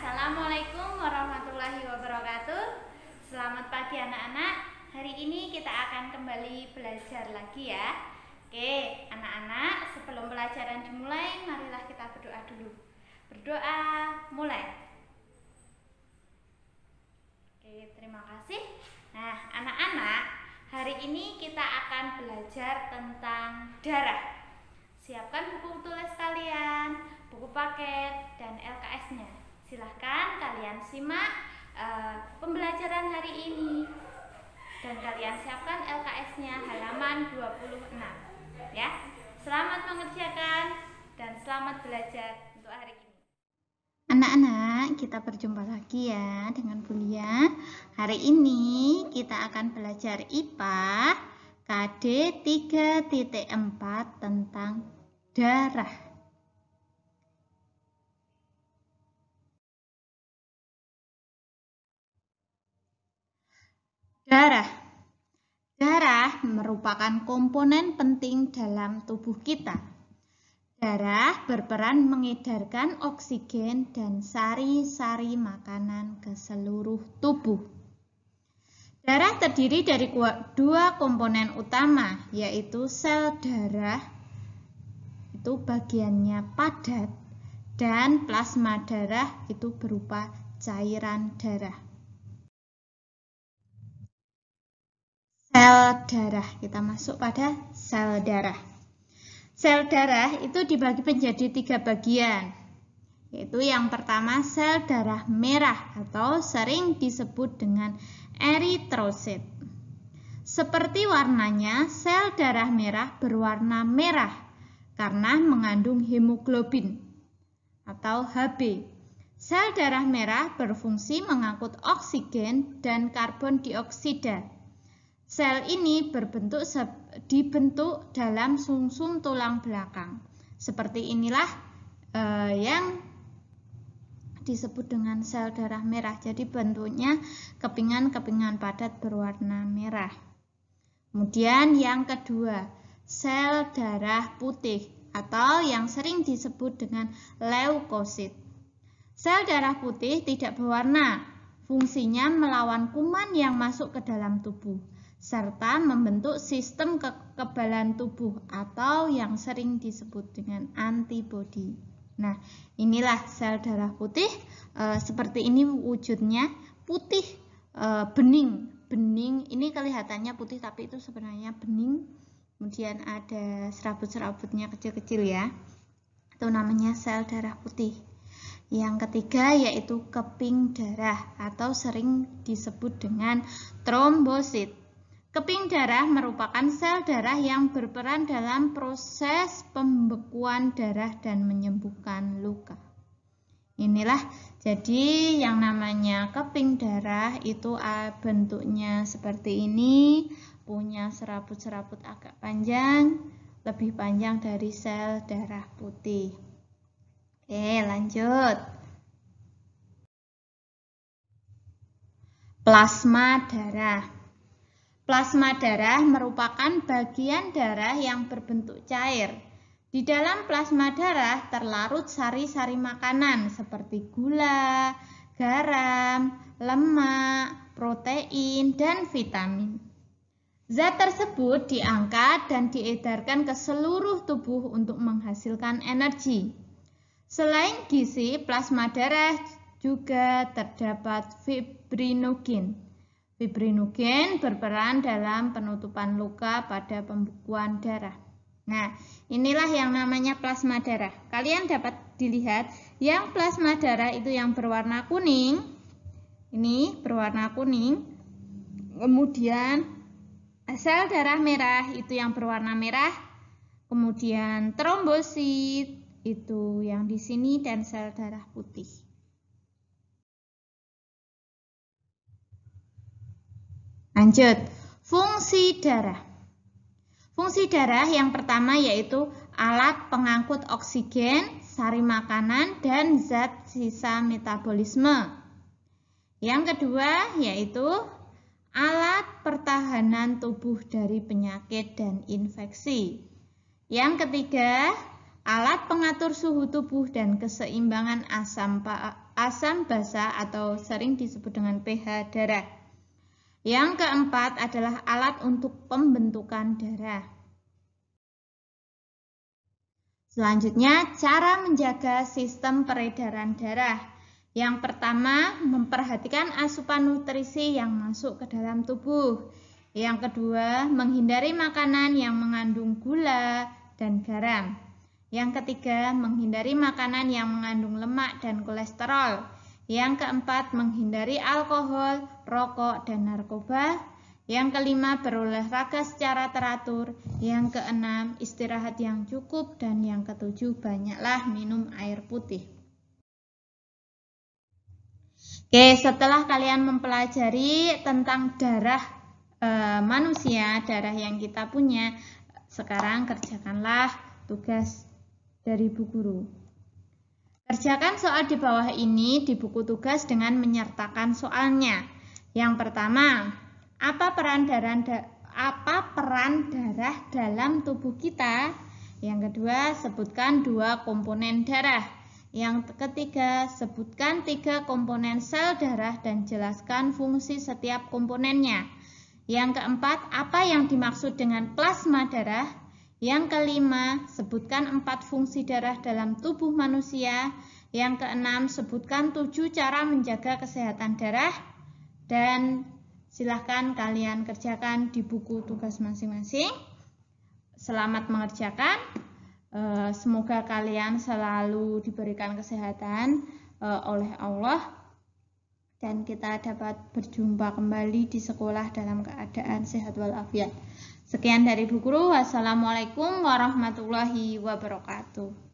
Assalamualaikum warahmatullahi wabarakatuh. Selamat pagi anak-anak. Hari ini kita akan kembali belajar lagi ya. Oke, anak-anak, sebelum pelajaran dimulai, marilah kita berdoa dulu. Berdoa, mulai. Oke, terima kasih. Nah, anak-anak, hari ini kita akan belajar tentang darah. Siapkan buku tulis kalian, buku paket, dan LKS-nya. Silahkan kalian simak pembelajaran hari ini. Dan kalian siapkan LKS-nya halaman 26 ya. Selamat mengerjakan dan selamat belajar untuk hari ini. Anak-anak, kita berjumpa lagi ya dengan Bulia. Hari ini kita akan belajar IPA KD 3.4 tentang darah. Darah merupakan komponen penting dalam tubuh kita. Darah berperan mengedarkan oksigen dan sari-sari makanan ke seluruh tubuh. Darah terdiri dari dua komponen utama, yaitu sel darah, itu bagiannya padat, dan plasma darah itu berupa cairan darah. Sel darah, kita masuk pada sel darah. Sel darah itu dibagi menjadi 3 bagian, yaitu yang pertama sel darah merah atau sering disebut dengan eritrosit. Seperti warnanya, sel darah merah berwarna merah karena mengandung hemoglobin atau Hb. Sel darah merah berfungsi mengangkut oksigen dan karbon dioksida. Sel ini dibentuk dalam sumsum tulang belakang. Seperti inilah yang disebut dengan sel darah merah. Jadi bentuknya kepingan-kepingan padat berwarna merah. Kemudian yang kedua, sel darah putih atau yang sering disebut dengan leukosit. Sel darah putih tidak berwarna. Fungsinya melawan kuman yang masuk ke dalam tubuh, serta membentuk sistem kekebalan tubuh atau yang sering disebut dengan antibodi. Nah, inilah sel darah putih. Seperti ini wujudnya, putih, bening. Ini kelihatannya putih tapi itu sebenarnya bening. Kemudian ada serabut-serabutnya kecil-kecil ya. Itu namanya sel darah putih. Yang ketiga yaitu keping darah atau sering disebut dengan trombosit. Keping darah merupakan sel darah yang berperan dalam proses pembekuan darah dan menyembuhkan luka. Inilah jadi yang namanya keping darah itu bentuknya seperti ini, punya serabut-serabut agak panjang, lebih panjang dari sel darah putih. Oke, lanjut. Plasma darah. Plasma darah merupakan bagian darah yang berbentuk cair. Di dalam plasma darah terlarut sari-sari makanan seperti gula, garam, lemak, protein, dan vitamin. Zat tersebut diangkat dan diedarkan ke seluruh tubuh untuk menghasilkan energi. Selain gizi, plasma darah juga terdapat fibrinogen. Fibrinogen berperan dalam penutupan luka pada pembekuan darah. Nah, inilah yang namanya plasma darah. Kalian dapat dilihat yang plasma darah itu yang berwarna kuning. Ini berwarna kuning. Kemudian sel darah merah itu yang berwarna merah. Kemudian trombosit itu yang di sini dan sel darah putih. Lanjut, fungsi darah. Fungsi darah yang pertama yaitu alat pengangkut oksigen, sari makanan, dan zat sisa metabolisme. Yang kedua yaitu alat pertahanan tubuh dari penyakit dan infeksi. Yang ketiga, alat pengatur suhu tubuh dan keseimbangan asam asam basa atau sering disebut dengan pH darah. Yang keempat adalah alat untuk pembentukan darah. Selanjutnya, cara menjaga sistem peredaran darah. Yang pertama, memperhatikan asupan nutrisi yang masuk ke dalam tubuh. Yang kedua, menghindari makanan yang mengandung gula dan garam. Yang ketiga, menghindari makanan yang mengandung lemak dan kolesterol. Yang keempat, menghindari alkohol, rokok, dan narkoba. Yang kelima, berolahraga secara teratur. Yang keenam, istirahat yang cukup. Dan yang ketujuh, banyaklah minum air putih. Oke, setelah kalian mempelajari tentang darah manusia, darah yang kita punya, sekarang kerjakanlah tugas dari Bu Guru. Kerjakan soal di bawah ini di buku tugas dengan menyertakan soalnya. Yang pertama, apa peran darah dalam tubuh kita? Yang kedua, sebutkan 2 komponen darah. Yang ketiga, sebutkan 3 komponen sel darah dan jelaskan fungsi setiap komponennya. Yang keempat, apa yang dimaksud dengan plasma darah? Yang kelima, sebutkan 4 fungsi darah dalam tubuh manusia. Yang keenam, sebutkan 7 cara menjaga kesehatan darah. Dan silahkan kalian kerjakan di buku tugas masing-masing. Selamat mengerjakan. Semoga kalian selalu diberikan kesehatan oleh Allah. Dan kita dapat berjumpa kembali di sekolah dalam keadaan sehat walafiat. Sekian dari Bu Guru. Wassalamualaikum warahmatullahi wabarakatuh.